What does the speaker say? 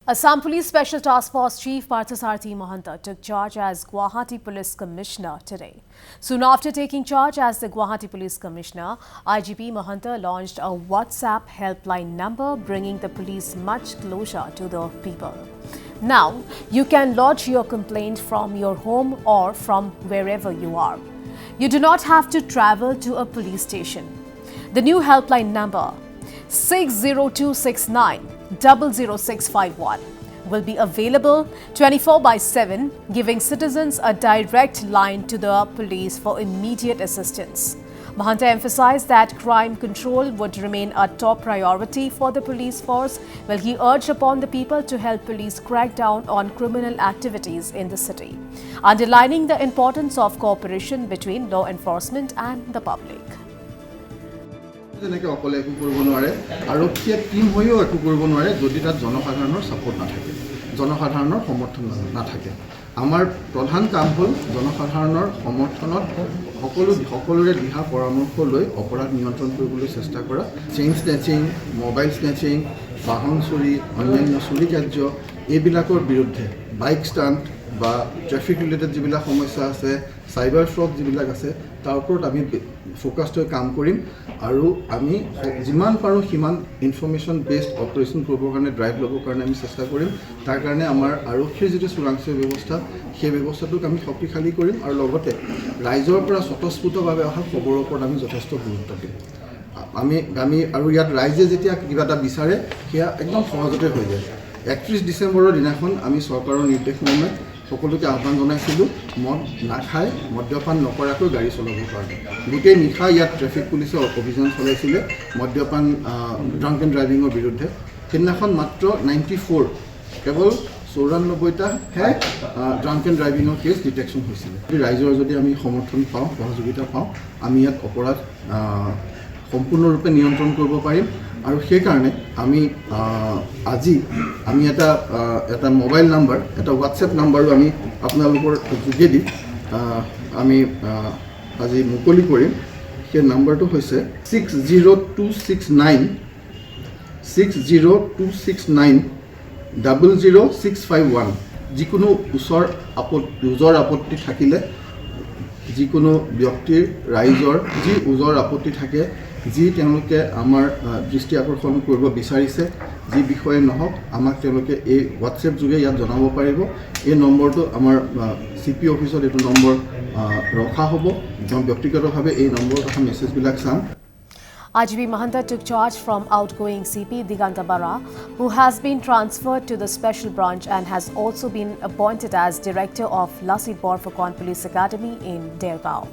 Assam Police Special Task Force Chief Parthasarathi Mahanta took charge as Guwahati Police Commissioner today. Soon after taking charge as the Guwahati Police Commissioner, IGP Mahanta launched a WhatsApp helpline number bringing the police much closer to the people. Now, you can lodge your complaint from your home or from wherever you are. You do not have to travel to a police station. The new helpline number 60269 00651 will be available 24/7, giving citizens a direct line to the police for immediate assistance. Mahanta emphasized that crime control would remain a top priority for the police force, while he urged upon the people to help police crack down on criminal activities in the city, underlining the importance of cooperation between law enforcement and the public. যেনেকৈ অকলে একো কৰিব নোৱাৰে আৰক্ষীয়ে team হৈও একো কৰিব নোৱাৰে যদি তাত জনসাধাৰণৰ সাপোৰ্ট নাথাকে, জনসাধাৰণৰ সমৰ্থন নাথাকে। আমাৰ প্ৰধান কাম হ'ল জনসাধাৰণৰ সমৰ্থনত সকলোৰে দিহা পৰামৰ্শ লৈ অপৰাধ নিয়ন্ত্ৰণ কৰিবলৈ চেষ্টা কৰা। চেইন স্নেচিং, মোবাইল স্নেচিং, বাহন চুৰি, অন্যান্য চুৰি কাৰ্য এইবিলাকৰ বিৰুদ্ধে বাইক ষ্টাণ্ট বা ট্ৰেফিক ৰিলেটেড যিবিলাক সমস্যা আছে, চাইবাৰ ফ্ৰড যিবিলাক আছে তাৰ ওপৰত আমি ফ'কাছ হৈ কাম কৰিম আৰু আমি যিমান পাৰোঁ সিমান ইনফৰ্মেশ্যন বেছড অপাৰেশ্যন কৰিবৰ কাৰণে ড্ৰাইভ ল'বৰ কাৰণে আমি চেষ্টা কৰিম। তাৰ কাৰণে আমাৰ আৰক্ষীৰ যিটো চোৰাংচোৱা ব্যৱস্থা সেই ব্যৱস্থাটোক আমি শক্তিশালী কৰিম আৰু লগতে ৰাইজৰ পৰা স্বতঃস্ফূৰ্তভাৱে অহা খবৰৰ ওপৰত আমি যথেষ্ট গুৰুত্ব দিম। আমি আৰু ইয়াত ৰাইজে যেতিয়া কিবা এটা বিচাৰে সেয়া একদম সহজতে হৈ যায়। 31 ডিচেম্বৰৰ দিনাখন আমি চৰকাৰৰ নিৰ্দেশমৰ্মে সকলোকে আহ্বান জনাইছিলোঁ মদ নাখায়, মদ্যপান নকৰাকৈ গাড়ী চলাবৰ কাৰণে। গোটেই নিশা ইয়াত ট্ৰেফিক পুলিচে অভিযান চলাইছিলে মদ্যপান ড্ৰাংক এণ্ড ড্ৰাইভিঙৰ বিৰুদ্ধে। সেইদিনাখন মাত্ৰ 94 কেৱল 94টাহে ড্ৰাংক এণ্ড ড্ৰাইভিঙৰ কেছ ডিটেকশ্যন হৈছিলে। ৰাইজৰ যদি আমি সমৰ্থন পাওঁ, সহযোগিতা পাওঁ, আমি ইয়াত অপৰাধ সম্পূৰ্ণৰূপে নিয়ন্ত্ৰণ কৰিব পাৰিম। আৰু সেইকাৰণে আমি আজি এটা মোবাইল নাম্বাৰ, এটা হোৱাটছএপ নাম্বাৰো আমি আপোনালোকৰ যোগেদি আমি আজি মুকলি কৰিম। সেই নাম্বাৰটো হৈছে 60269 00651। যিকোনো ওজৰ আপত্তি থাকিলে, যিকোনো ব্যক্তিৰ ৰাইজৰ যি ওজৰ আপত্তি থাকে, যি তেওঁলোকে আমাৰ দৃষ্টি আকৰ্ষণ কৰিব বিচাৰিছে, যি বিষয়ে নহওক আমাক তেওঁলোকে এই হোৱাটছএপ যোগে ইয়াত জনাব পাৰিব। এই নম্বৰটো আমাৰ CP অফিচত এইটো নম্বৰ ৰখা হ'ব। মই ব্যক্তিগতভাৱে এই নম্বৰত অহা মেছেজবিলাক চাম। IGP Mahanta took charge from outgoing CP Diganta Bara, who has been transferred to the special branch and has also been appointed as director of Lasit Borphukan Police Academy in Dergaon.